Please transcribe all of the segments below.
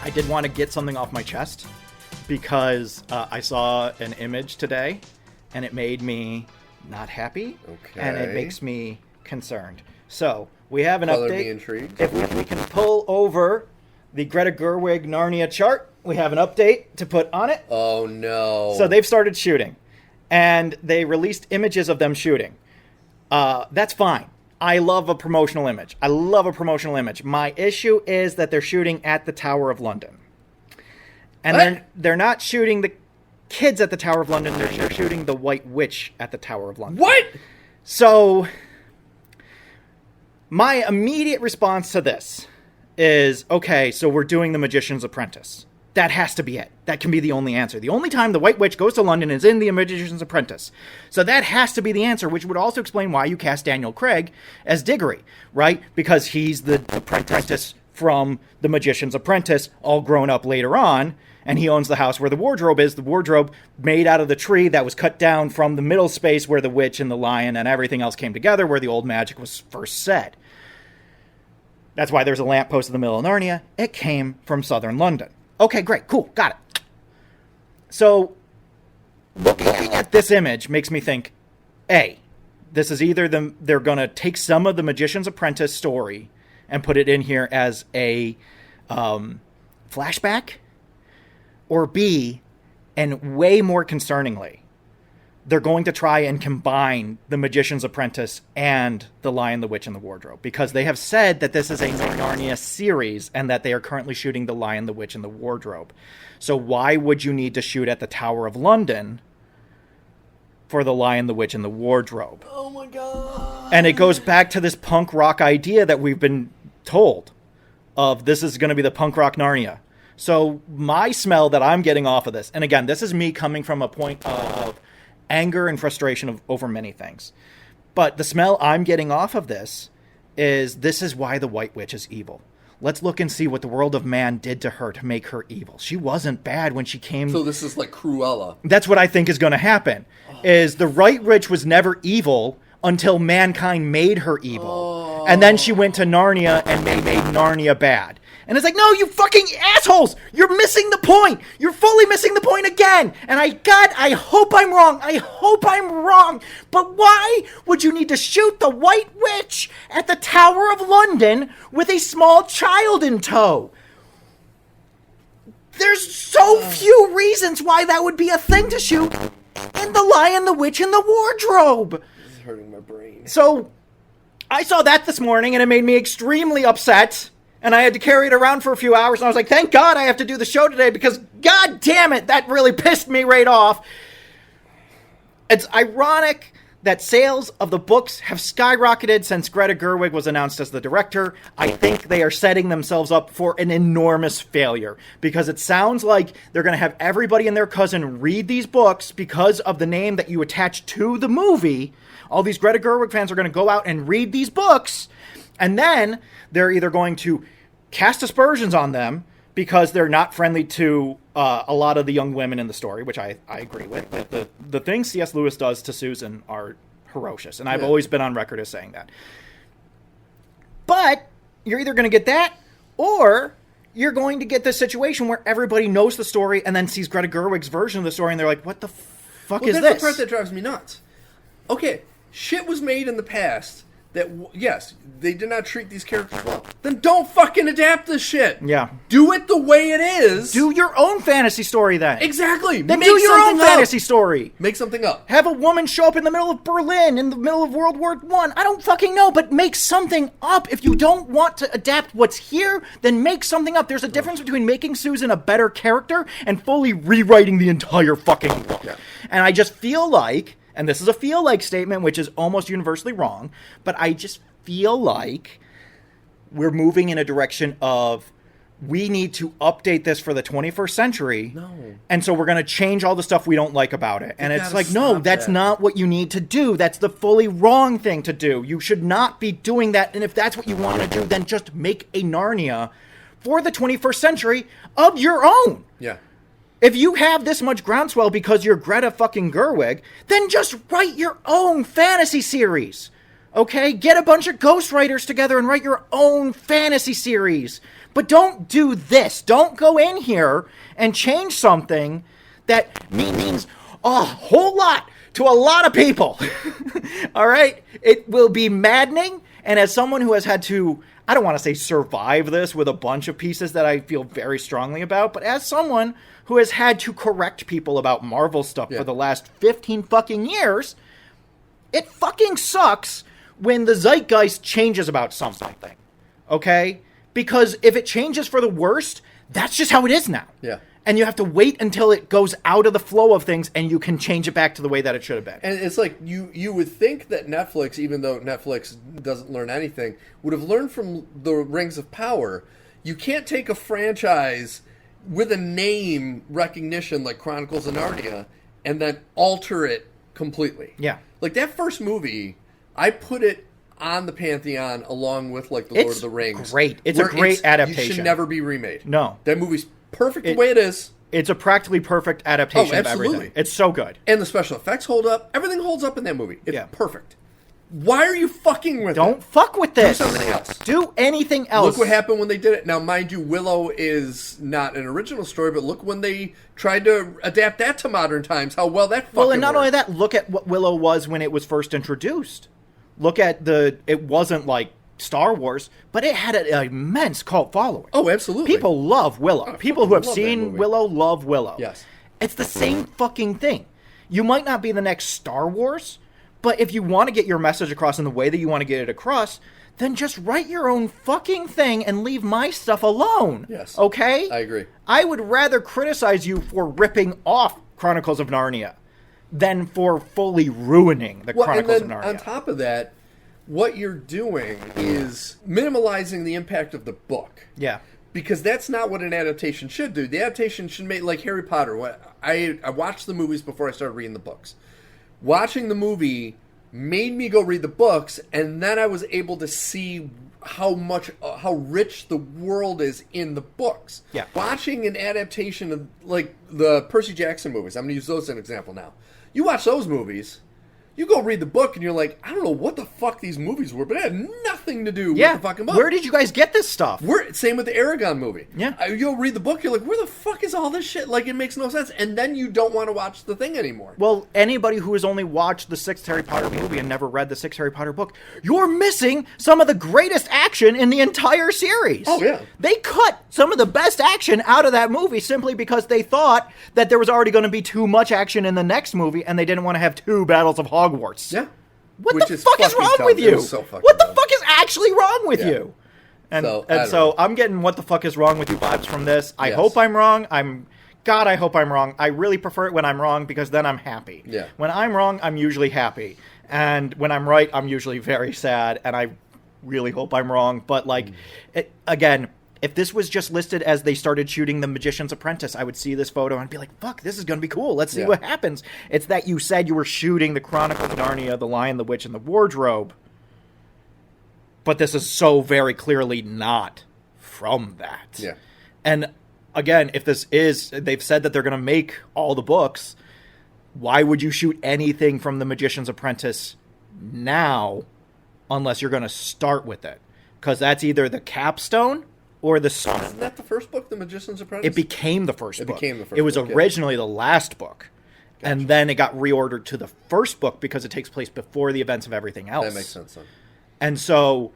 I did want to get something off my chest because I saw an image today and it made me not happy. Okay. And it makes me concerned. So we have an Color update. me intrigued. If we can pull over the Greta Gerwig Narnia chart, we have an update to put on it. Oh, no. So they've started shooting. And they released images of them shooting. That's fine. I love a promotional image. My issue is that they're shooting at the Tower of London. And they're not shooting the kids at the Tower of London. They're shooting the White Witch at the Tower of London. What? So my immediate response to this is, okay, so we're doing The Magician's Apprentice. That has to be it. That can be the only answer. The only time the White Witch goes to London is in The Magician's Apprentice. So that has to be the answer, which would also explain why you cast Daniel Craig as Diggory, right? Because he's the apprentice from The Magician's Apprentice, all grown up later on, and he owns the house where the wardrobe is. The wardrobe made out of the tree that was cut down from the middle space where the witch and the lion and everything else came together, where the old magic was first said. That's why there's a lamppost in the middle of Narnia. It came from southern London. Okay, great, cool, got it. So, looking at this image makes me think, A, this is either they're going to take some of the Magician's Apprentice story and put it in here as a flashback, or B, and way more concerningly, they're going to try and combine The Magician's Apprentice and The Lion, the Witch, and the Wardrobe. Because they have said that this is a Narnia series and that they are currently shooting The Lion, the Witch, and the Wardrobe. So why would you need to shoot at the Tower of London for The Lion, the Witch, and the Wardrobe? Oh my god. And it goes back to this punk rock idea that we've been told of this is going to be the punk rock Narnia. So my smell that I'm getting off of this, and again, this is me coming from a point of anger and frustration over many things. But the smell I'm getting off of this is why the White Witch is evil. Let's look and see what the world of man did to her to make her evil. She wasn't bad when she came. So this is like Cruella. That's what I think is going to happen. Is the White Witch was never evil until mankind made her evil. And then she went to Narnia and made Narnia bad. And it's like, no, you fucking assholes! You're missing the point! You're fully missing the point again! And I hope I'm wrong! But why would you need to shoot the White Witch at the Tower of London with a small child in tow? There's so few reasons why that would be a thing to shoot in The Lion, the Witch, and the Wardrobe! This is hurting my brain. So, I saw that this morning and it made me extremely upset. And I had to carry it around for a few hours. And I was like, thank God I have to do the show today because, God damn it, that really pissed me right off. It's ironic that sales of the books have skyrocketed since Greta Gerwig was announced as the director. I think they are setting themselves up for an enormous failure because it sounds like they're going to have everybody and their cousin read these books because of the name that you attach to the movie. All these Greta Gerwig fans are going to go out and read these books, and then they're either going to cast aspersions on them because they're not friendly to a lot of the young women in the story, which I agree with. The things C.S. Lewis does to Susan are ferocious, and I've always been on record as saying that. But you're either going to get that, or you're going to get this situation where everybody knows the story and then sees Greta Gerwig's version of the story, and they're like, what the fuck is this? That's the part that drives me nuts. Okay, shit was made in the past that, yes, they did not treat these characters well. Then don't fucking adapt this shit. Yeah. Do it the way it is. Do your own fantasy story then. Exactly. Then do your own fantasy story. Make something up. Have a woman show up in the middle of Berlin, in the middle of World War I. I don't fucking know, but make something up. If you don't want to adapt what's here, then make something up. There's a difference between making Susan a better character and fully rewriting the entire fucking book. Yeah. And I just feel like, and this is a feel-like statement, which is almost universally wrong, but I just feel like we're moving in a direction of we need to update this for the 21st century. No. And so we're going to change all the stuff we don't like about it. And it's like, no, that's not what you need to do. That's the fully wrong thing to do. You should not be doing that. And if that's what you want to do, then just make a Narnia for the 21st century of your own. Yeah. If you have this much groundswell because you're Greta fucking Gerwig, then just write your own fantasy series. Okay? Get a bunch of ghostwriters together and write your own fantasy series. But don't do this. Don't go in here and change something that means a whole lot to a lot of people. All right? It will be maddening. And as someone who has had to, I don't want to say survive this with a bunch of pieces that I feel very strongly about, but as someone who has had to correct people about Marvel stuff for the last 15 fucking years, it fucking sucks when the zeitgeist changes about something. Okay? Because if it changes for the worst, that's just how it is now. Yeah. And you have to wait until it goes out of the flow of things and you can change it back to the way that it should have been. And it's like you would think that Netflix, even though Netflix doesn't learn anything, would have learned from the Rings of Power. You can't take a franchise with a name recognition like Chronicles of Narnia and then alter it completely. Yeah. Like that first movie, I put it on the Pantheon along with like the Lord of the Rings. Great. It's a great adaptation. It should never be remade. No. That movie's perfect the way it is. It's a practically perfect adaptation of everything. It's so good. And the special effects hold up. Everything holds up in that movie. It's perfect. Why are you fucking with it? Don't fuck with this. Do something else. Do anything else. Look what happened when they did it. Now, mind you, Willow is not an original story, but look when they tried to adapt that to modern times, how well that fucking Well, and not worked. only that, look at what Willow was when it was first introduced. Look at it wasn't like Star Wars, but it had an immense cult following. Oh, absolutely. People love Willow. People who have love that seen movie. Willow love Willow. Yes. It's the same fucking thing. You might not be the next Star Wars, but if you want to get your message across in the way that you want to get it across, then just write your own fucking thing and leave my stuff alone. Yes. Okay? I agree. I would rather criticize you for ripping off Chronicles of Narnia than for fully ruining the Chronicles of Narnia. On top of that, what you're doing is minimalizing the impact of the book. Yeah. Because that's not what an adaptation should do. The adaptation should make, like Harry Potter. I watched the movies before I started reading the books. Watching the movie made me go read the books, and then I was able to see how rich the world is in the books. Yeah. Watching an adaptation of, like, the Percy Jackson movies, I'm going to use those as an example now. You watch those movies, you go read the book, and you're like, I don't know what the fuck these movies were, but it had nothing to do with the fucking book. Where did you guys get this stuff? Same with the Aragon movie. Yeah. You'll read the book, you're like, where the fuck is all this shit? Like, it makes no sense. And then you don't want to watch the thing anymore. Well, anybody who has only watched the sixth Harry Potter movie and never read the sixth Harry Potter book, you're missing some of the greatest action in the entire series. Oh, yeah. They cut some of the best action out of that movie simply because they thought that there was already going to be too much action in the next movie and they didn't want to have two battles of Hogwarts. Yeah. What the fuck is wrong with you? What the fuck is actually wrong with you? And so I'm getting what the fuck is wrong with you vibes from this. I hope I'm wrong. I hope I'm wrong. I really prefer it when I'm wrong because then I'm happy. Yeah. When I'm wrong, I'm usually happy. And when I'm right, I'm usually very sad. And I really hope I'm wrong. But again, if this was just listed as they started shooting The Magician's Apprentice, I would see this photo and be like, fuck, this is going to be cool. Let's see what happens. It's that you said you were shooting The Chronicles of Narnia, The Lion, the Witch, and the Wardrobe. But this is so very clearly not from that. Yeah. And again, if this is, they've said that they're going to make all the books, why would you shoot anything from The Magician's Apprentice now unless you're going to start with it? Because that's either the capstone or the song. Isn't that the first book, The Magician's Apprentice? It became the first book. It was originally the last book. Gotcha. And then it got reordered to the first book because it takes place before the events of everything else. That makes sense, then. And so,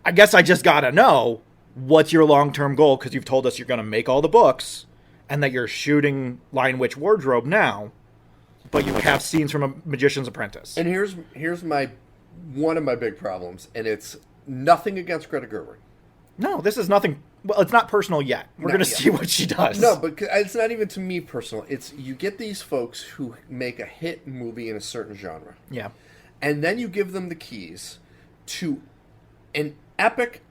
I guess I just got to know, what's your long-term goal? Because you've told us you're going to make all the books, and that you're shooting Lion, Witch, Wardrobe now, but you have scenes from A Magician's Apprentice. And here's one of my big problems, and it's nothing against Greta Gerwig. No, this is nothing. Well, it's not personal yet. We're going to see what she does. No, but it's not even to me personal. It's you get these folks who make a hit movie in a certain genre. Yeah. And then you give them the keys to an epic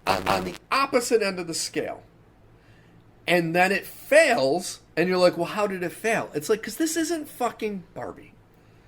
on the opposite end of the scale. And then it fails, and you're like, well, how did it fail? It's like, because this isn't fucking Barbie.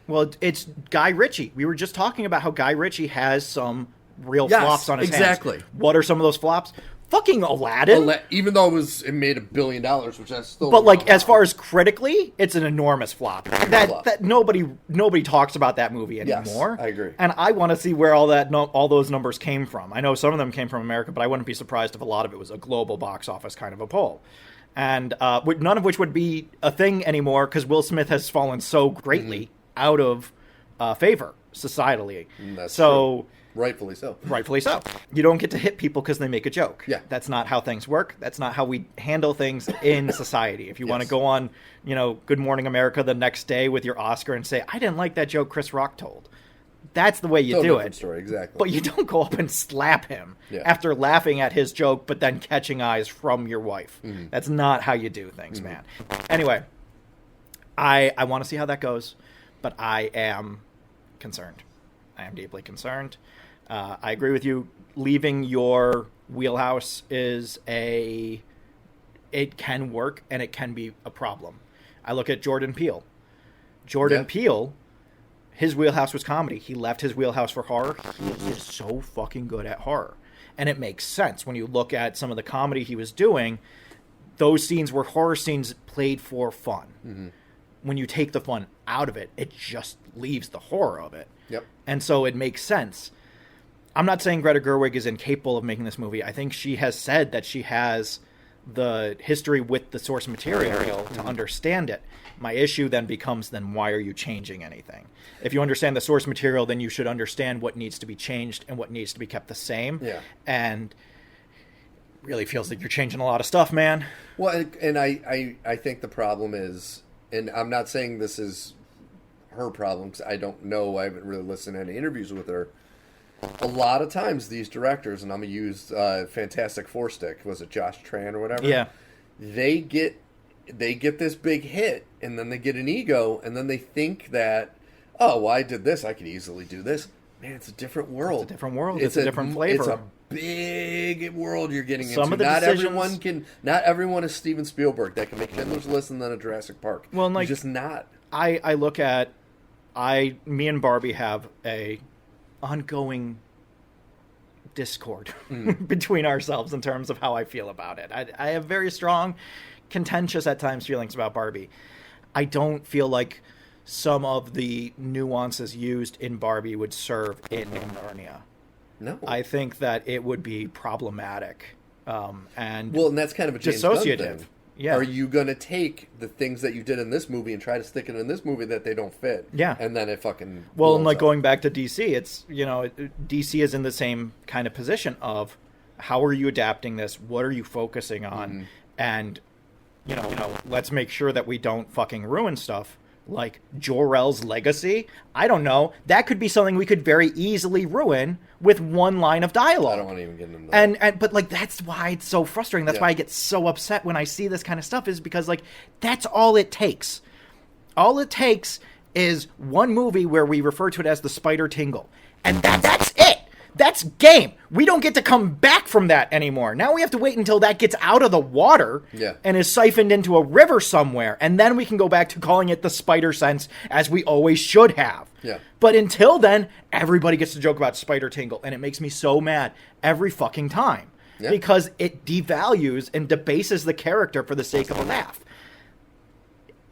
Well, it's Guy Ritchie. We were just talking about how Guy Ritchie has some real flops on his hands. Exactly. What are some of those flops? Fucking Aladdin. Even though it made $1 billion, which I still. But like, as far as critically, it's an enormous flop. That nobody talks about that movie anymore. Yes, I agree. And I want to see where all those numbers came from. I know some of them came from America, but I wouldn't be surprised if a lot of it was a global box office kind of a poll. And none of which would be a thing anymore because Will Smith has fallen so greatly out of favor societally. That's so. True. Rightfully so. Rightfully so. You don't get to hit people because they make a joke. Yeah. That's not how things work. That's not how we handle things in society. If you want to go on, Good Morning America the next day with your Oscar and say, I didn't like that joke Chris Rock told. That's the way you do it. Story, exactly. But you don't go up and slap him after laughing at his joke, but then catching eyes from your wife. Mm-hmm. That's not how you do things, man. Anyway, I want to see how that goes, but I am concerned. I am deeply concerned. I agree with you. Leaving your wheelhouse it can work and it can be a problem. I look at Jordan Peele. Peele, his wheelhouse was comedy. He left his wheelhouse for horror. He is so fucking good at horror. And it makes sense when you look at some of the comedy he was doing. Those scenes were horror scenes played for fun. Mm-hmm. When you take the fun out of it, it just leaves the horror of it. Yep. And so it makes sense. I'm not saying Greta Gerwig is incapable of making this movie. I think she has said that she has the history with the source material to understand it. My issue then becomes, why are you changing anything? If you understand the source material, then you should understand what needs to be changed and what needs to be kept the same. Yeah. And really feels like you're changing a lot of stuff, man. Well, and I think the problem is, and I'm not saying this is her problem, because I don't know, I haven't really listened to any interviews with her. A lot of times these directors, and I'm going to use Fantastic Four stick, was it Josh Tran or whatever? Yeah. They get this big hit, and then they get an ego, and then they think that, oh, well, I did this, I could easily do this. Man, it's a different world. It's a different world. It's a different flavor. It's a big world you're getting Some into. Of the decisions... Not everyone is Steven Spielberg that can make Schindler's List and then a Jurassic Park. Well, like, just not. I look at, me and Barbie have a ongoing discord between ourselves in terms of how I feel about it. I have very strong, contentious at times feelings about Barbie. I don't feel like some of the nuances used in Barbie would serve in Narnia. No. I think that it would be problematic. And that's kind of a James dissociative. Gunn thing. Yeah. Are you going to take the things that you did in this movie and try to stick it in this movie that they don't fit? Yeah. And then it fucking and like up. Going back to DC, it's, DC is in the same kind of position of how are you adapting this? What are you focusing on? Mm-hmm. And, let's make sure that we don't fucking ruin stuff. Like Jor-El's legacy, I don't know. That could be something we could very easily ruin with one line of dialogue. I don't want to even get into that. But like that's why it's so frustrating. That's why I get so upset when I see this kind of stuff. Is because like that's all it takes. All it takes is one movie where we refer to it as the Spider Tingle, and that's it. That's game. We don't get to come back from that anymore. Now we have to wait until that gets out of the water and is siphoned into a river somewhere. And then we can go back to calling it the Spider Sense as we always should have. Yeah. But until then, everybody gets to joke about Spider Tingle. And it makes me so mad every fucking time. Yeah. Because it devalues and debases the character for the sake of a laugh.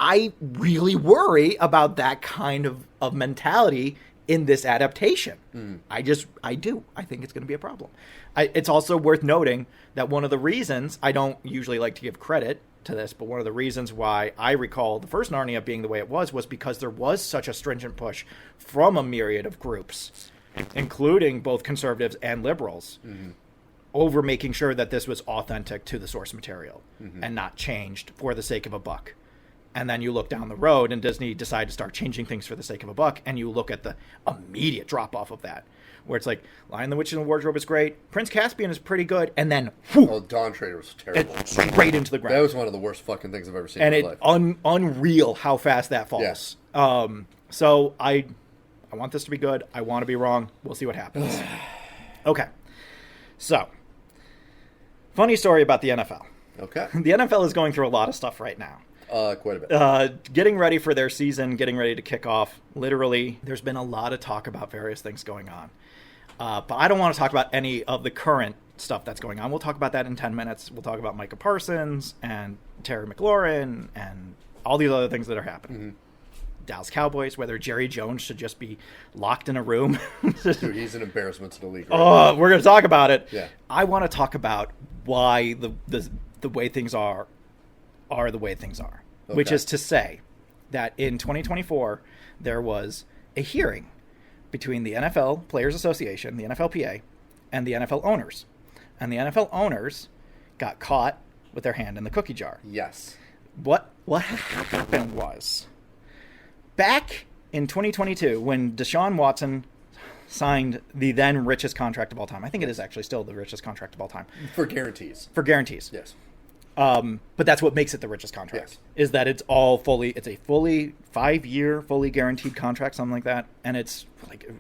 I really worry about that kind of mentality in this adaptation. I do. I think it's going to be a problem. It's also worth noting that one of the reasons, I don't usually like to give credit to this, but one of the reasons why I recall the first Narnia being the way it was because there was such a stringent push from a myriad of groups, including both conservatives and liberals, over making sure that this was authentic to the source material and not changed for the sake of a buck. And then you look down the road and Disney decided to start changing things for the sake of a buck. And you look at the immediate drop off of that, where it's like Lion, the Witch, and the Wardrobe is great. Prince Caspian is pretty good. And then, Dawn Trader was terrible. Straight into the ground. That was one of the worst fucking things I've ever seen in my life. And unreal how fast that falls. Yeah. So I want this to be good. I want to be wrong. We'll see what happens. Okay. So, funny story about the NFL. Okay. The NFL is going through a lot of stuff right now. Quite a bit. Getting ready for their season, getting ready to kick off. Literally, there's been a lot of talk about various things going on. But I don't want to talk about any of the current stuff that's going on. We'll talk about that in 10 minutes. We'll talk about Micah Parsons and Terry McLaurin and all these other things that are happening. Mm-hmm. Dallas Cowboys, whether Jerry Jones should just be locked in a room. Dude, he's an embarrassment to the league. Oh, we're going to talk about it. Yeah. I want to talk about why the way things are the way things are, which is to say that in 2024, there was a hearing between the NFL Players Association, the NFLPA, and the NFL owners. And the NFL owners got caught with their hand in the cookie jar. Yes. What happened was, back in 2022, when Deshaun Watson signed the then richest contract of all time. I think it is actually still the richest contract of all time. For guarantees. Yes. Yes. But that's what makes it the richest contract. Yes. Is that it's a fully 5-year, fully guaranteed contract, something like that. And it's like,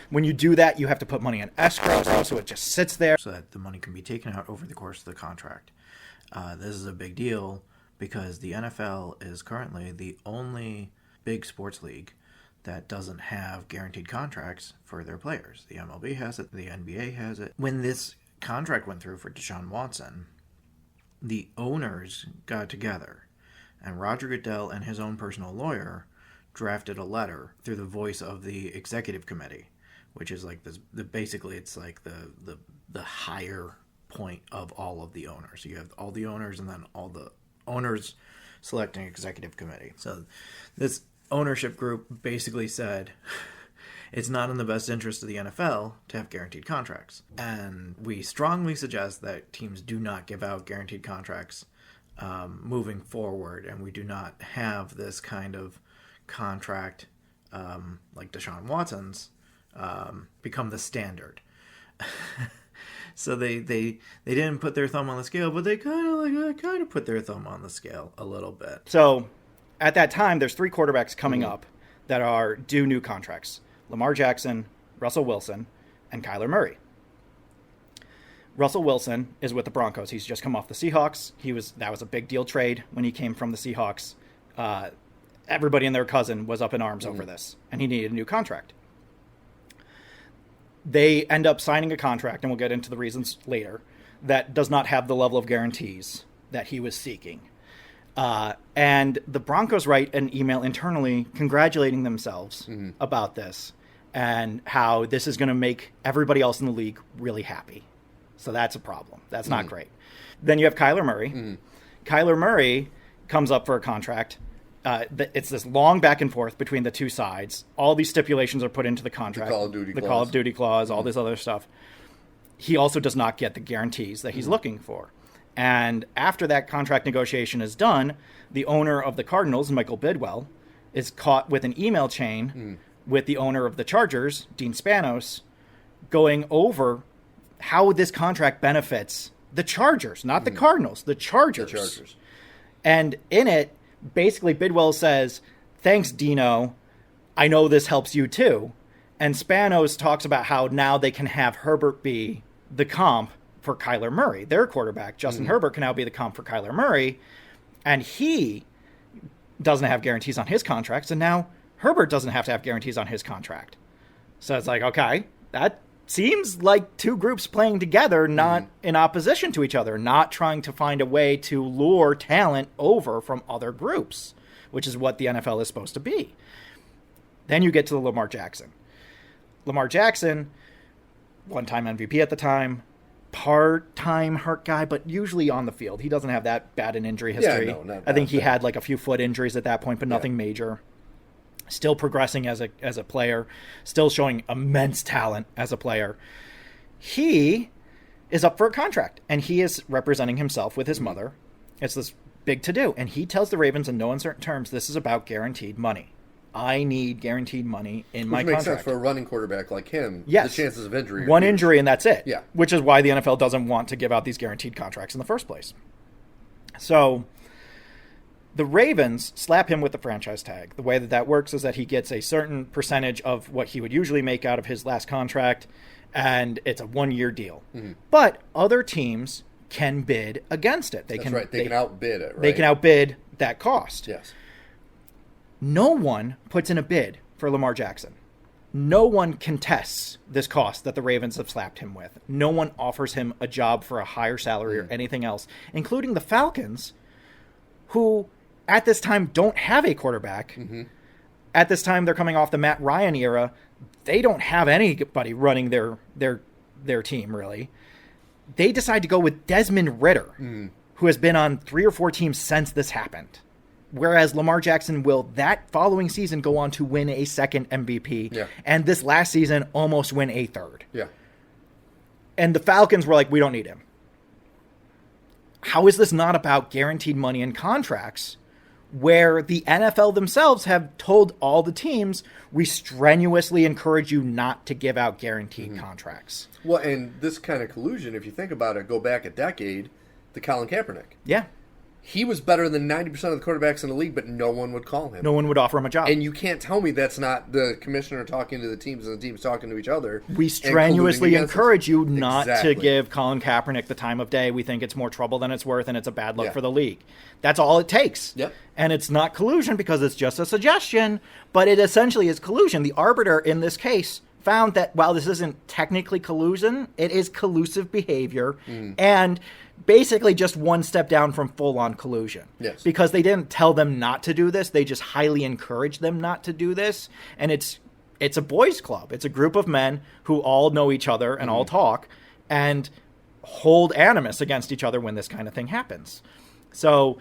when you do that, you have to put money in escrow, so it just sits there. So that the money can be taken out over the course of the contract. This is a big deal because the NFL is currently the only big sports league that doesn't have guaranteed contracts for their players. The MLB has it, the NBA has it. When this contract went through for Deshaun Watson, the owners got together, and Roger Goodell and his own personal lawyer drafted a letter through the voice of the executive committee, which is like this. Basically, it's like the higher point of all of the owners. You have all the owners, and then all the owners select an executive committee. So this ownership group basically said it's not in the best interest of the NFL to have guaranteed contracts. And we strongly suggest that teams do not give out guaranteed contracts moving forward, and we do not have this kind of contract like Deshaun Watson's become the standard. So they didn't put their thumb on the scale, but they kind of put their thumb on the scale a little bit. So at that time, there's 3 quarterbacks coming up that are due new contracts: Lamar Jackson, Russell Wilson, and Kyler Murray. Russell Wilson is with the Broncos. He's just come off the Seahawks. That was a big deal trade when he came from the Seahawks. Everybody and their cousin was up in arms over this, and he needed a new contract. They end up signing a contract, and we'll get into the reasons later, that does not have the level of guarantees that he was seeking. And the Broncos write an email internally congratulating themselves about this and how this is going to make everybody else in the league really happy. So that's a problem. That's not great. Then you have Kyler Murray. Kyler Murray comes up for a contract. It's this long back and forth between the two sides. All these stipulations are put into the contract. The Call of Duty clause, all this other stuff. He also does not get the guarantees that he's looking for. And after that contract negotiation is done, the owner of the Cardinals, Michael Bidwell, is caught with an email chain with the owner of the Chargers, Dean Spanos, going over how this contract benefits the Chargers, not the Cardinals, the Chargers. And in it, basically Bidwell says, "Thanks, Dino. I know this helps you too." And Spanos talks about how now they can have Herbert be the comp for Kyler Murray. Their quarterback, Justin Herbert, can now be the comp for Kyler Murray. And he doesn't have guarantees on his contract. So now Herbert doesn't have to have guarantees on his contract. So it's like, okay, that seems like two groups playing together, not in opposition to each other, not trying to find a way to lure talent over from other groups, which is what the NFL is supposed to be. Then you get to Lamar Jackson. Lamar Jackson, one-time MVP at the time, part-time hurt guy, but usually on the field. He doesn't have that bad an injury history. Yeah, no, I think he had like a few foot injuries at that point, but nothing major. Still progressing as a player, still showing immense talent as a player. He is up for a contract, and he is representing himself with his mother. It's this big to-do, and he tells the Ravens in no uncertain terms, this is about guaranteed money. I need guaranteed money in my contract. Which makes sense for a running quarterback like him. Yes. The chances of injury. One injury and that's it. Yeah. Which is why the NFL doesn't want to give out these guaranteed contracts in the first place. So the Ravens slap him with the franchise tag. The way that works is that he gets a certain percentage of what he would usually make out of his last contract, and it's a 1-year deal. But other teams can bid against it. They can outbid it, right? They can outbid that cost. Yes. No one puts in a bid for Lamar Jackson. No one contests this cost that the Ravens have slapped him with. No one offers him a job for a higher salary or anything else, including the Falcons, who at this time don't have a quarterback. At this time, they're coming off the Matt Ryan era. They don't have anybody running their team, really. They decide to go with Desmond Ridder, who has been on 3 or 4 teams since this happened. Whereas Lamar Jackson will that following season go on to win a second MVP. And this last season almost win a third. And the Falcons were like, we don't need him. How is this not about guaranteed money and contracts, where the NFL themselves have told all the teams, we strenuously encourage you not to give out guaranteed contracts? Well, and this kind of collusion, if you think about it, go back a decade, the Colin Kaepernick. He was better than 90% of the quarterbacks in the league, but no one would call him. No one would offer him a job. And you can't tell me that's not the commissioner talking to the teams and the teams talking to each other. We strenuously encourage you not to give Colin Kaepernick the time of day. We think it's more trouble than it's worth, and it's a bad look for the league. That's all it takes. And it's not collusion because it's just a suggestion, but it essentially is collusion. The arbiter in this case found that while this isn't technically collusion, it is collusive behavior and basically just one step down from full-on collusion. Because they didn't tell them not to do this. They just highly encouraged them not to do this. And it's a boys' club. It's a group of men who all know each other and all talk and hold animus against each other when this kind of thing happens. So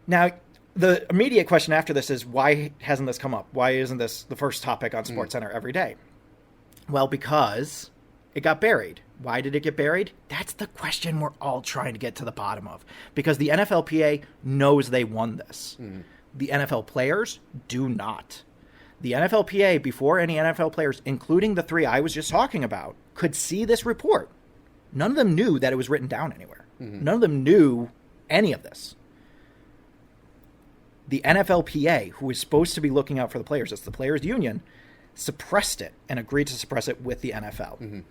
now the immediate question after this is, why hasn't this come up? Why isn't this the first topic on SportsCenter every day? Well, because it got buried. Why did it get buried? That's the question we're all trying to get to the bottom of. Because the NFLPA knows they won this. The NFL players do not. The NFLPA, before any NFL players, including the 3 I was just talking about, could see this report. None of them knew that it was written down anywhere. None of them knew any of this. The NFLPA, who is supposed to be looking out for the players, it's the players' union, suppressed it and agreed to suppress it with the NFL.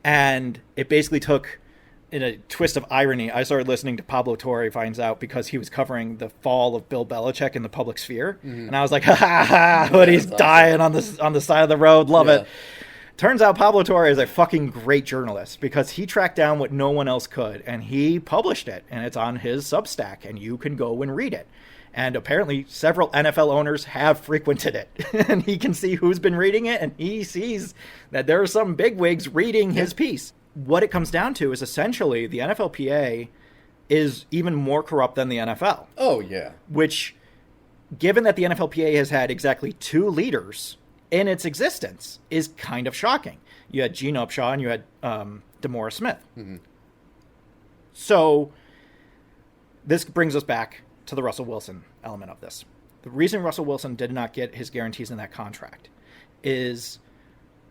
And it basically took, in a twist of irony, I started listening to Pablo Torre finds out because he was covering the fall of Bill Belichick in the public sphere. And I was like, ha ha ha, Hoodie's dying on the side of the road. Love it. Turns out Pablo Torre is a fucking great journalist because he tracked down what no one else could and he published it, and it's on his Substack and you can go and read it. And apparently several NFL owners have frequented it. And he can see who's been reading it, and he sees that there are some bigwigs reading his piece. What it comes down to is essentially the NFLPA is even more corrupt than the NFL. Oh, yeah. Which, given that the NFLPA has had exactly 2 leaders in its existence, is kind of shocking. You had Gene Upshaw and you had DeMaurice Smith. So this brings us back to the Russell Wilson element of this. The reason Russell Wilson did not get his guarantees in that contract is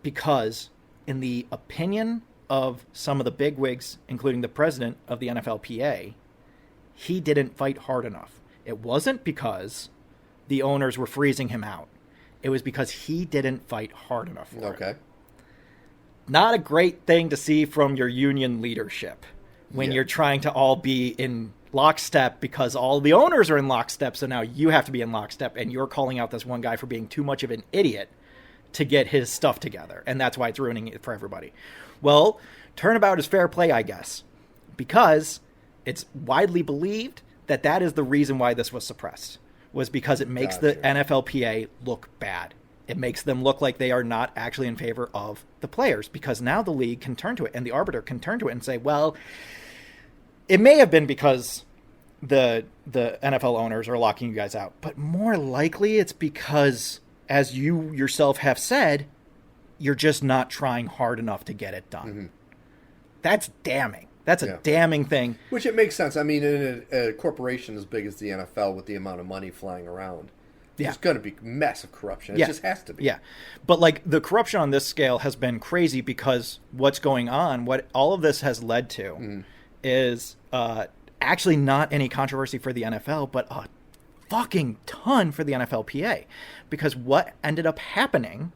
because, in the opinion of some of the bigwigs, including the president of the NFLPA, he didn't fight hard enough. It wasn't because the owners were freezing him out. It was because he didn't fight hard enough for it. Not a great thing to see from your union leadership when you're trying to all be in lockstep because all the owners are in lockstep, so now you have to be in lockstep, and you're calling out this one guy for being too much of an idiot to get his stuff together, and that's why it's ruining it for everybody. Well, turnabout is fair play, I guess, because it's widely believed that that is the reason why this was suppressed, was because it makes the NFLPA look bad. It makes them look like they are not actually in favor of the players, because now the league can turn to it, and the arbiter can turn to it and say, well, it may have been because the NFL owners are locking you guys out, but more likely it's because, as you yourself have said, you're just not trying hard enough to get it done. That's damning. That's a damning thing. Which it makes sense. I mean, in a corporation as big as the NFL, with the amount of money flying around, there's going to be massive corruption. It just has to be. Yeah. But like the corruption on this scale has been crazy because what's going on, what all of this has led to is actually not any controversy for the NFL, but a fucking ton for the NFLPA. Because what ended up happening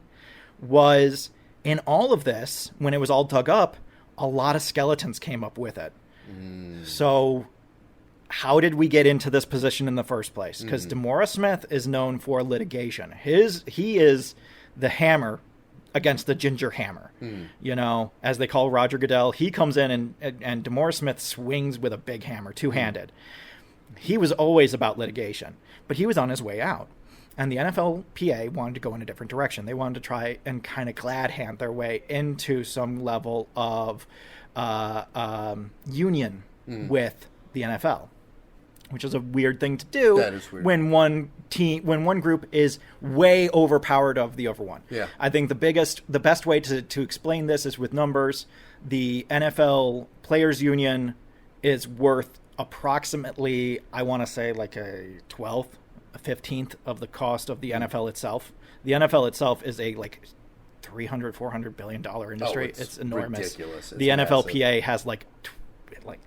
was, in all of this, when it was all dug up, a lot of skeletons came up with it. So how did we get into this position in the first place? Because DeMaurice Smith is known for litigation. He is the hammer against the ginger hammer. As they call Roger Goodell. He comes in and DeMaurice Smith swings with a big hammer, two-handed. He was always about litigation, but he was on his way out. And the NFLPA wanted to go in a different direction. They wanted to try and kind of glad hand their way into some level of union with the NFL, which is a weird thing to do. That is weird. When one group is way overpowered of the other one. Yeah. I think the best way to explain this is with numbers. The NFL Players Union is worth approximately, I want to say, like a 12th, a 15th of the cost of the NFL itself. The NFL itself is a like $300-400 billion industry. It's enormous. Ridiculous. It's the NFLPA massive. has like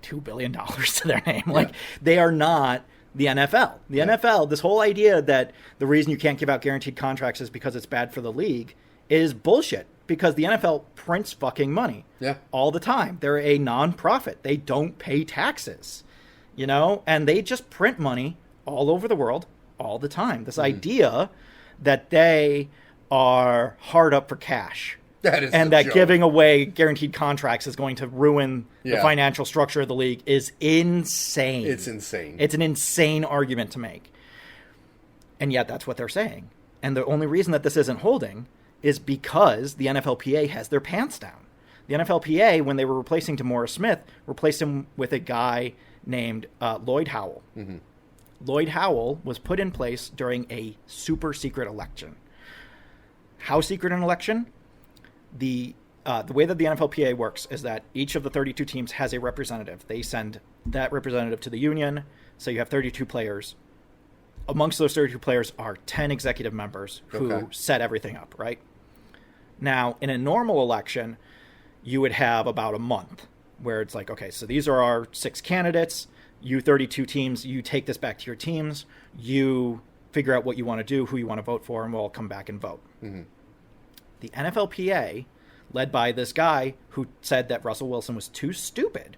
$2 billion to their name. Like, they are not the NFL. The NFL, this whole idea that the reason you can't give out guaranteed contracts is because it's bad for the league is bullshit, because the NFL prints fucking money all the time. They're a non-profit. They don't pay taxes, and they just print money all over the world all the time. This idea that they are hard up for cash. And that giving away guaranteed contracts is going to ruin the financial structure of the league is insane. It's insane. It's an insane argument to make. And yet that's what they're saying. And the only reason that this isn't holding is because the NFLPA has their pants down. The NFLPA, when they were replacing DeMaurice Smith, replaced him with a guy named Lloyd Howell. Lloyd Howell was put in place during a super secret election. How secret an election? The way that the NFLPA works is that each of the 32 teams has a representative. They send that representative to the union, so you have 32 players. Amongst those 32 players are 10 executive members who set everything up, right? Now, in a normal election, you would have about a month where it's like, okay, so these are our 6 candidates. You 32 teams, you take this back to your teams. You figure out what you want to do, who you want to vote for, and we'll all come back and vote. The NFLPA, led by this guy who said that Russell Wilson was too stupid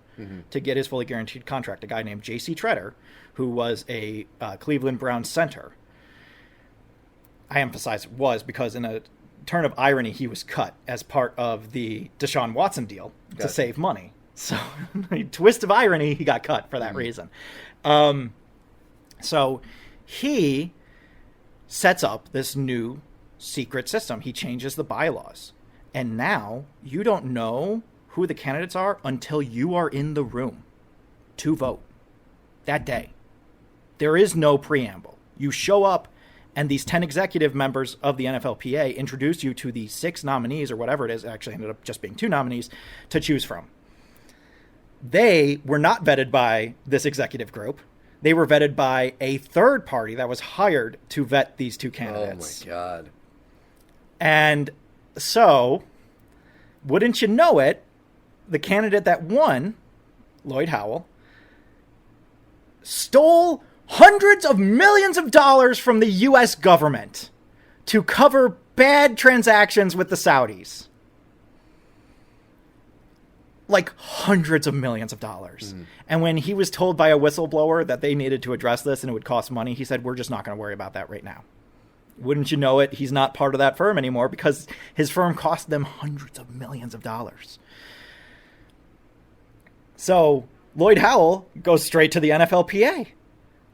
to get his fully guaranteed contract, a guy named J.C. Treader, who was a Cleveland Browns center. I emphasize was because in a turn of irony, he was cut as part of the Deshaun Watson deal to save money. So, a twist of irony, he got cut for that reason. So, he sets up this new secret system. He changes the bylaws. And now, you don't know who the candidates are until you are in the room to vote that day. There is no preamble. You show up, and these 10 executive members of the NFLPA introduce you to the 6 nominees, or whatever it is, actually ended up just being 2 nominees, to choose from. They were not vetted by this executive group. They were vetted by a third party that was hired to vet these 2 candidates. Oh, my God. And so, wouldn't you know it, the candidate that won, Lloyd Howell, stole hundreds of millions of dollars from the U.S. government to cover bad transactions with the Saudis. Like hundreds of millions of dollars. And when he was told by a whistleblower that they needed to address this and it would cost money, he said, we're just not going to worry about that right now. Wouldn't you know it, he's not part of that firm anymore because his firm cost them hundreds of millions of dollars. So Lloyd Howell goes straight to the NFLPA.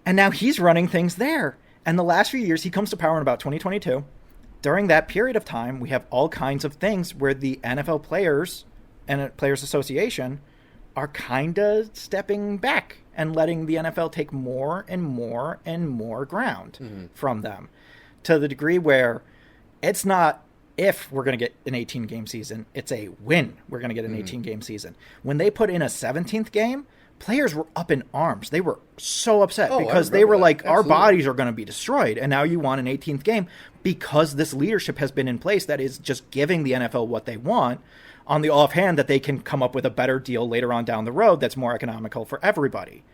And now he's running things there. And the last few years, he comes to power in about 2022. During that period of time, we have all kinds of things where the NFL players and Players Association are kind of stepping back and letting the NFL take more and more and more ground from them, to the degree where it's not if we're going to get an 18-game season, it's a when we're going to get an 18-game season. When they put in a 17th game, players were up in arms. They were so upset because they were like, our bodies are going to be destroyed. And now you want an 18th game because this leadership has been in place that is just giving the NFL what they want, on the offhand that they can come up with a better deal later on down the road that's more economical for everybody,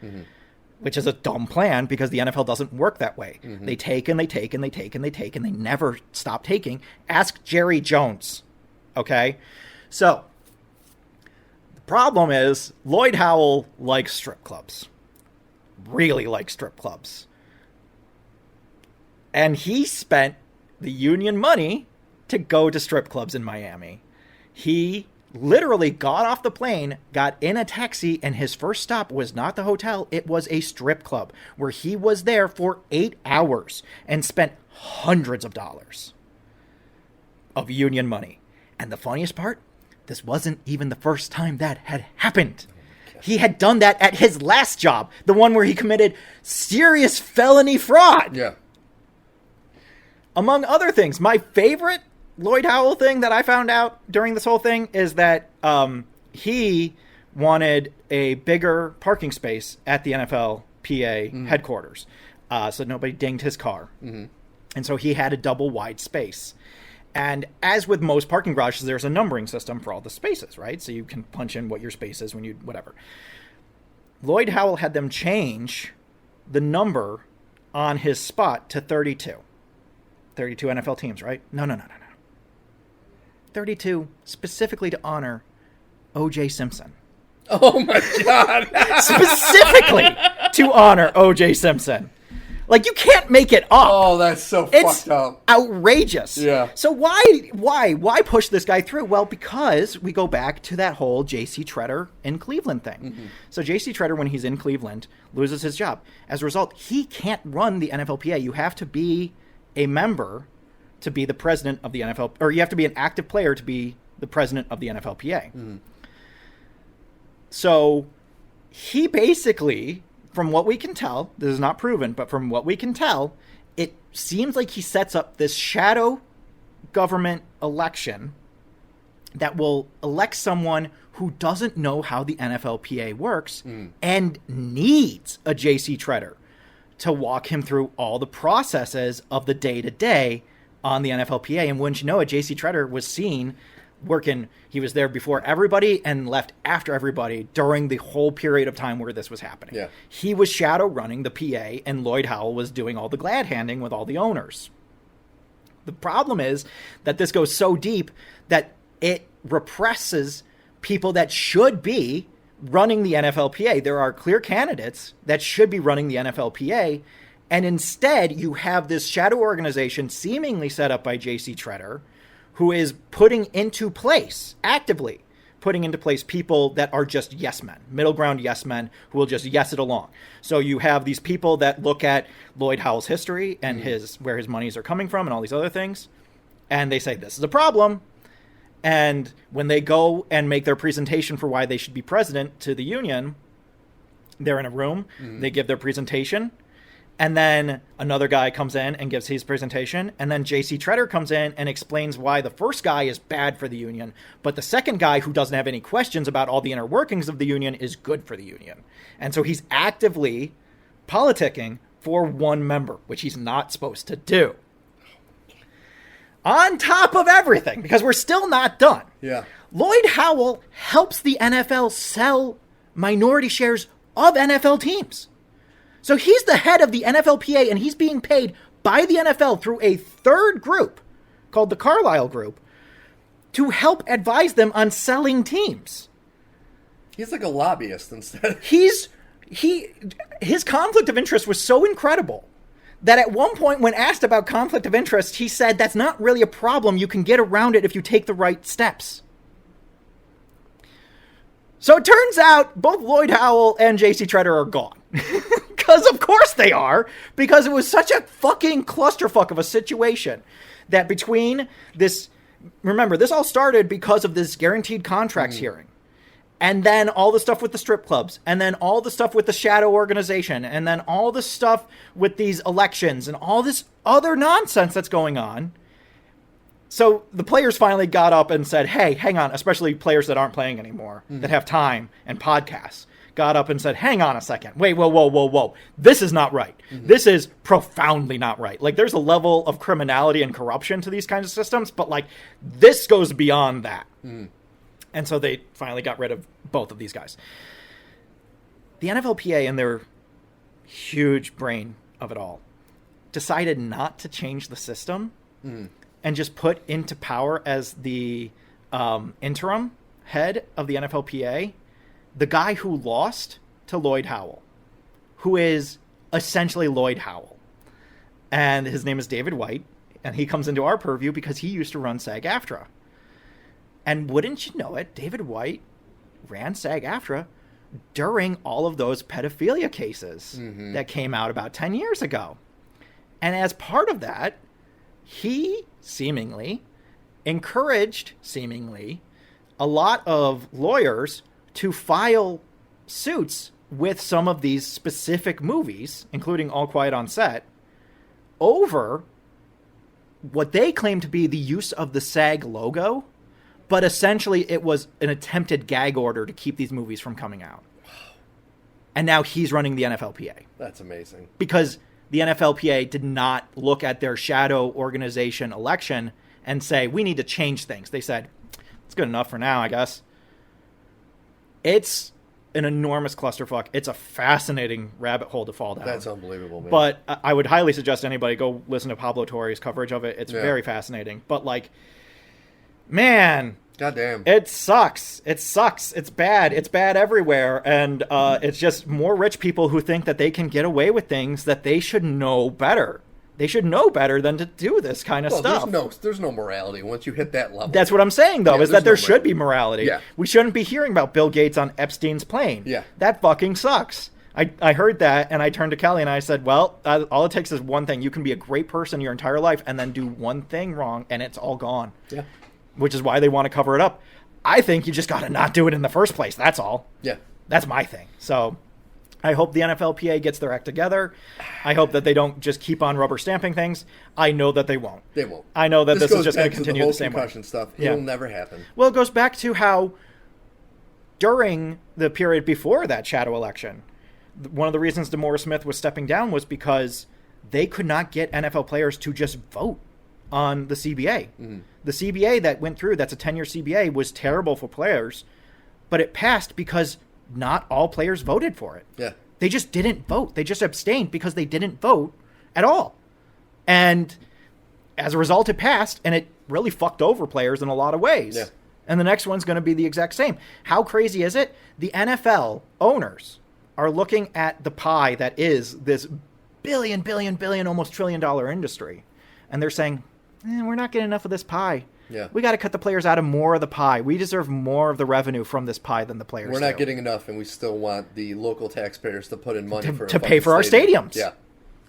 which is a dumb plan because the NFL doesn't work that way. They take and they take and they take and they take and they never stop taking. Ask Jerry Jones. Okay? So, the problem is Lloyd Howell likes strip clubs. Really likes strip clubs. And he spent the union money to go to strip clubs in Miami. He literally got off the plane, got in a taxi, and his first stop was not the hotel. It was a strip club where he was there for 8 hours and spent hundreds of dollars of union money. And the funniest part, this wasn't even the first time that had happened. He had done that at his last job, the one where he committed serious felony fraud. Yeah. Among other things, my favorite Lloyd Howell thing that I found out during this whole thing is that he wanted a bigger parking space at the NFLPA headquarters, so nobody dinged his car. Mm-hmm. And so he had a double wide space. And as with most parking garages, there's a numbering system for all the spaces, right? So you can punch in what your space is when you, whatever. Lloyd Howell had them change the number on his spot to 32. 32 NFL teams, right? No. 32 specifically to honor O.J. Simpson. Oh, my God. Specifically to honor O.J. Simpson. Like, you can't make it up. Oh, that's so it's fucked up. Outrageous. Yeah. So why push this guy through? Well, because we go back to that whole J.C. Treader in Cleveland thing. Mm-hmm. So J.C. Treader, when he's in Cleveland, loses his job. As a result, he can't run the NFLPA. You have to be a member to be the president of the NFL, or you have to be an active player to be the president of the NFLPA. Mm-hmm. So he basically, from what we can tell, this is not proven, but from what we can tell, it seems like he sets up this shadow government election that will elect someone who doesn't know how the NFLPA works and needs a JC Treader to walk him through all the processes of the day-to-day on the NFLPA. And wouldn't you know it, JC Treader was seen working. He was there before everybody and left after everybody during the whole period of time where this was happening. Yeah. He was shadow running the PA, and Lloyd Howell was doing all the glad handing with all the owners. The problem is that this goes so deep that it represses people that should be running the NFLPA. There are clear candidates that should be running the NFLPA, and instead you have this shadow organization seemingly set up by J.C. Treader, who is putting into place, actively putting into place, people that are just yes men, middle ground yes men who will just yes it along. So you have these people that look at Lloyd Howell's history and where his monies are coming from and all these other things, and they say this is a problem. And when they go and make their presentation for why they should be president to the union, they're in a room, they give their presentation, and then another guy comes in and gives his presentation, and then J.C. Treader comes in and explains why the first guy is bad for the union, but the second guy, who doesn't have any questions about all the inner workings of the union, is good for the union. And so he's actively politicking for one member, which he's not supposed to do. On top of everything, because we're still not done, Lloyd Howell helps the NFL sell minority shares of NFL teams. So he's the head of the NFLPA, and he's being paid by the NFL through a third group called the Carlyle Group to help advise them on selling teams. He's like a lobbyist instead. His conflict of interest was so incredible that at one point, when asked about conflict of interest, he said, that's not really a problem. You can get around it if you take the right steps. So it turns out both Lloyd Howell and J.C. Treader are gone. Because of course they are. Because it was such a fucking clusterfuck of a situation that between this... Remember, this all started because of this guaranteed contracts hearing. And then all the stuff with the strip clubs, and then all the stuff with the shadow organization, and then all the stuff with these elections, and all this other nonsense that's going on. So the players finally got up and said, hey, hang on, especially players that aren't playing anymore, that have time and podcasts, got up and said, hang on a second. Wait, whoa. This is not right. This is profoundly not right. Like, there's a level of criminality and corruption to these kinds of systems, but, like, this goes beyond that. And so they finally got rid of both of these guys. The NFLPA, in their huge brain of it all, decided not to change the system and just put into power as the interim head of the NFLPA the guy who lost to Lloyd Howell, who is essentially Lloyd Howell. And his name is David White. And he comes into our purview because he used to run SAG-AFTRA. And wouldn't you know it, David White ran SAG-AFTRA during all of those pedophilia cases that came out about 10 years ago. And as part of that, he seemingly encouraged, a lot of lawyers to file suits with some of these specific movies, including All Quiet on Set, over what they claim to be the use of the SAG logo, but essentially it was an attempted gag order to keep these movies from coming out. And now he's running the NFLPA. That's amazing. Because the NFLPA did not look at their shadow organization election and say, we need to change things. They said, it's good enough for now, I guess. It's an enormous clusterfuck. It's a fascinating rabbit hole to fall down. That's unbelievable, man. But I would highly suggest anybody go listen to Pablo Torre's coverage of it. It's very fascinating. But, like, man... Goddamn. It sucks. It sucks. It's bad. It's bad everywhere. And it's just more rich people who think that they can get away with things that they should know better. They should know better than to do this kind of stuff. There's no morality once you hit that level. That's what I'm saying, though, is that there should be morality. Yeah. We shouldn't be hearing about Bill Gates on Epstein's plane. Yeah. That fucking sucks. I heard that, and I turned to Kelly, and I said, well, all it takes is one thing. You can be a great person your entire life and then do one thing wrong, and it's all gone. Yeah. Which is why they want to cover it up. I think you just got to not do it in the first place. That's all. Yeah. That's my thing. So I hope the NFLPA gets their act together. I hope that they don't just keep on rubber stamping things. I know that they won't. They won't. I know that this is just going to continue the same way. Stuff. It'll never happen. Well, it goes back to how during the period before that shadow election, one of the reasons DeMaurice Smith was stepping down was because they could not get NFL players to just vote on the CBA. Mm-hmm. The CBA that went through, that's a 10-year CBA, was terrible for players, but it passed because not all players voted for it. Yeah. They just didn't vote. They just abstained because they didn't vote at all. And as a result, it passed, and it really fucked over players in a lot of ways. Yeah. And the next one's going to be the exact same. How crazy is it? The NFL owners are looking at the pie that is this billion, almost $1 trillion industry, and they're saying, we're not getting enough of this pie. Yeah. We got to cut the players out of more of the pie. We deserve more of the revenue from this pie than the players We're not getting enough, and we still want the local taxpayers to put in money to pay for our stadiums. Yeah.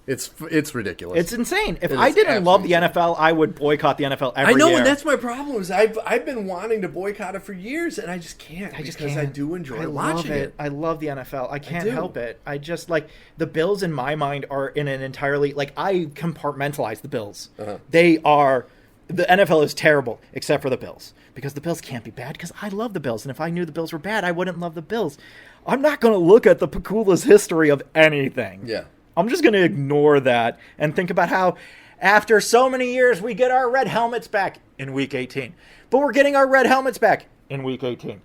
It's ridiculous. It's insane. If I didn't love the NFL, I would boycott the NFL every year. I know, and that's my problem. Is I've been wanting to boycott it for years, and I just can't. Because I do enjoy watching it. I love the NFL. I can't help it. I just, like, the Bills in my mind are in an entirely, like, I compartmentalize the Bills. Uh-huh. They are, the NFL is terrible except for the Bills, because the Bills can't be bad because I love the Bills, and if I knew the Bills were bad, I wouldn't love the Bills. I'm not going to look at the Pakula's history of anything. Yeah. I'm just going to ignore that and think about how after so many years we get our red helmets back in week 18. But we're getting our red helmets back in week 18.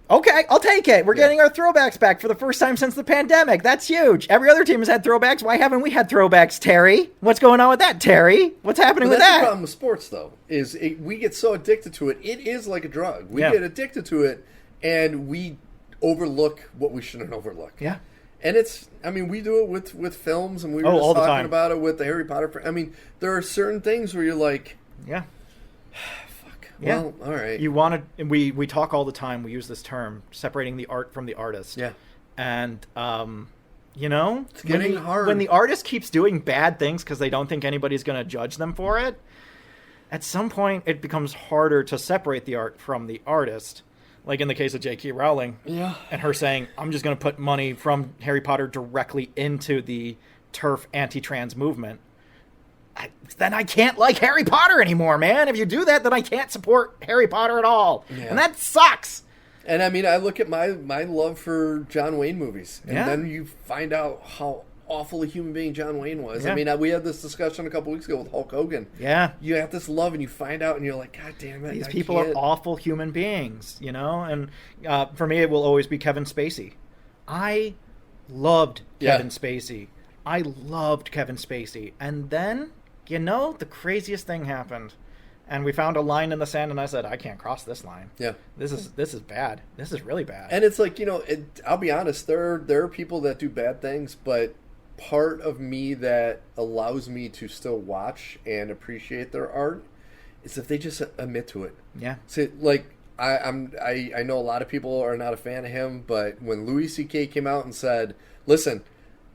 Okay, I'll take it. We're getting our throwbacks back for the first time since the pandemic. That's huge. Every other team has had throwbacks. Why haven't we had throwbacks, Terry? What's going on with that, Terry? What's happening with that? That's the problem with sports, though, is we get so addicted to it. It is like a drug. We get addicted to it, and we overlook what we shouldn't overlook. Yeah. And we do it with films, and we were just talking about it with the Harry Potter. I mean, there are certain things where you're like, yeah, fuck. Yeah. Well, all right. You want to? We talk all the time. We use this term, separating the art from the artist. Yeah. And it's getting hard when the artist keeps doing bad things because they don't think anybody's going to judge them for it. At some point, it becomes harder to separate the art from the artist. Like in the case of J.K. Rowling, and her saying, I'm just going to put money from Harry Potter directly into the TERF anti-trans movement. Then I can't like Harry Potter anymore, man. If you do that, then I can't support Harry Potter at all. Yeah. And that sucks. And I mean, I look at my love for John Wayne movies, and then you find out how awful a human being John Wayne was. Yeah. I mean, we had this discussion a couple weeks ago with Hulk Hogan. Yeah. You have this love, and you find out, and you're like, God damn it. These people are awful human beings, And for me, it will always be Kevin Spacey. I loved Kevin Spacey. And then, the craziest thing happened. And we found a line in the sand, and I said, I can't cross this line. Yeah. This is bad. This is really bad. And it's like, I'll be honest, there are people that do bad things, but part of me that allows me to still watch and appreciate their art is if they just admit to it. Yeah. So, like, I know a lot of people are not a fan of him, but when Louis C.K. came out and said, listen,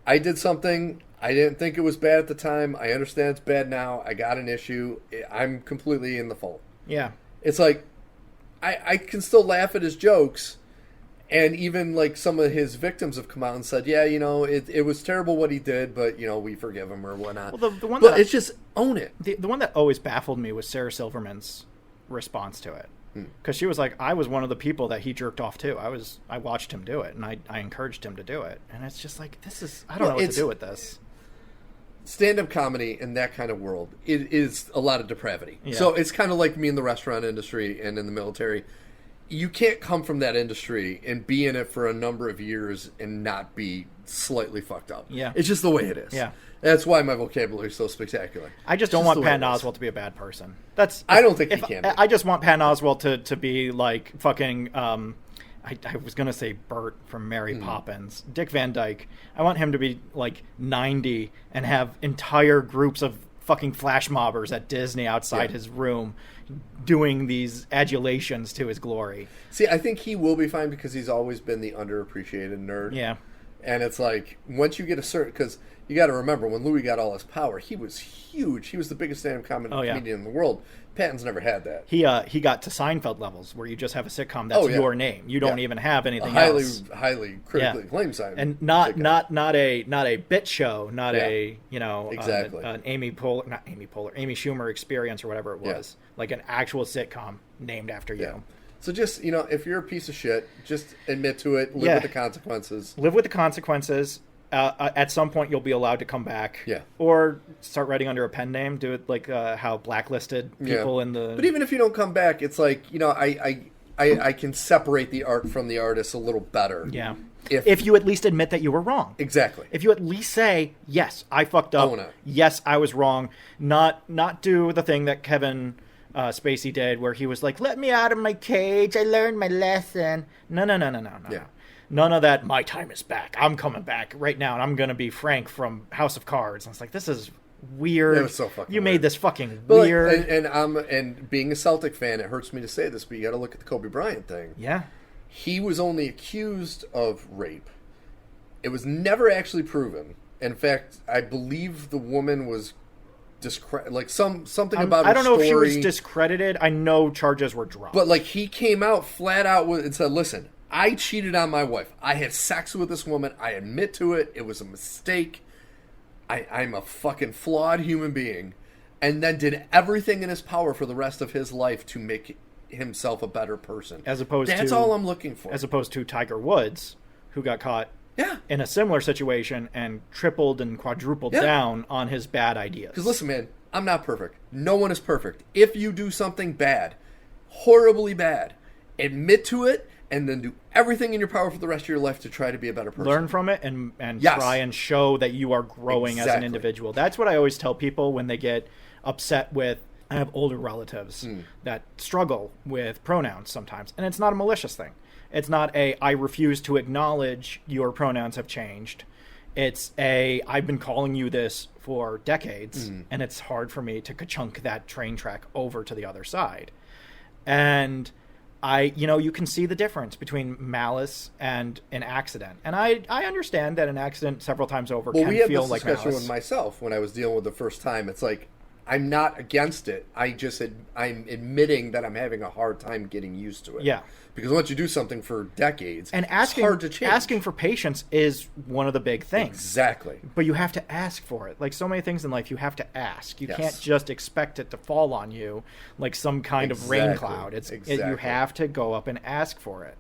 I did something, I didn't think it was bad at the time, I understand it's bad now, I got an issue, I'm completely in the fault. Yeah. It's like, I can still laugh at his jokes, and even, like, some of his victims have come out and said, yeah, you know, it was terrible what he did, but, you know, we forgive him or whatnot. Well, the one but that it's just, own it. The one that always baffled me was Sarah Silverman's response to it. Because she was like, I was one of the people that he jerked off to. I watched him do it, and I encouraged him to do it. And it's just like, I don't know what to do with this. Stand-up comedy in that kind of world, it is a lot of depravity. Yeah. So it's kind of like me in the restaurant industry and in the military. You can't come from that industry and be in it for a number of years and not be slightly fucked up. Yeah. It's just the way it is. Yeah. That's why my vocabulary is so spectacular. I just don't want Patton Oswalt to be a bad person. I don't think he can be. I just want Patton Oswalt to be like fucking I was going to say Bert from Mary Poppins. Dick Van Dyke. I want him to be like 90 and have entire groups of fucking flash mobbers at Disney outside his room doing these adulations to his glory. See, I think he will be fine because he's always been the underappreciated nerd. Yeah. And it's like, once you get a certain... Because you got to remember, when Louis got all his power, he was huge. He was the biggest stand-up comedian in the world. Patton's never had that. He got to Seinfeld levels, where you just have a sitcom that's your name. You don't even have anything else. Highly critically acclaimed Seinfeld. And not a bit show, not a exactly. An Amy Schumer experience or whatever it was. Like an actual sitcom named after you. So just, if you're a piece of shit, just admit to it, live with the consequences. Live with the consequences. At some point, you'll be allowed to come back. Yeah. Or start writing under a pen name. Do it like how blacklisted people in the... But even if you don't come back, it's like, I can separate the art from the artist a little better. Yeah. If you at least admit that you were wrong. Exactly. If you at least say, yes, I fucked up. Own it. Yes, I was wrong. Not do the thing that Kevin Spacey did where he was like, let me out of my cage. I learned my lesson. No. Yeah. None of that, my time is back. I'm coming back right now, and I'm going to be Frank from House of Cards. And it's like, this is weird. It was so fucking You weird. made this fucking weird. And being a Celtic fan, it hurts me to say this, but you got to look at the Kobe Bryant thing. Yeah. He was only accused of rape. It was never actually proven. In fact, I believe the woman was something about her story. I don't know if she was discredited. I know charges were dropped. But like he came out flat out and said, listen, I cheated on my wife. I had sex with this woman. I admit to it. It was a mistake. I'm a fucking flawed human being. And then did everything in his power for the rest of his life to make himself a better person. That's all I'm looking for. As opposed to Tiger Woods, who got caught in a similar situation and tripled and quadrupled down on his bad ideas. Because listen, man, I'm not perfect. No one is perfect. If you do something bad, horribly bad, admit to it, and then do everything in your power for the rest of your life to try to be a better person. Learn from it and try and show that you are growing as an individual. That's what I always tell people when they get upset with... I have older relatives that struggle with pronouns sometimes, and it's not a malicious thing. It's not I refuse to acknowledge your pronouns have changed. It's I've been calling you this for decades, and it's hard for me to ka-chunk that train track over to the other side. And you can see the difference between malice and an accident. And I understand that an accident several times over can feel like malice. Well, we had this discussion with myself when I was dealing with it the first time. It's like, I'm not against it. I'm admitting that I'm having a hard time getting used to it. Yeah. Because once you do something for decades, it's hard to change. Asking for patience is one of the big things. Exactly. But you have to ask for it. Like so many things in life, you have to ask. You can't just expect it to fall on you like some kind of rain cloud. You have to go up and ask for it.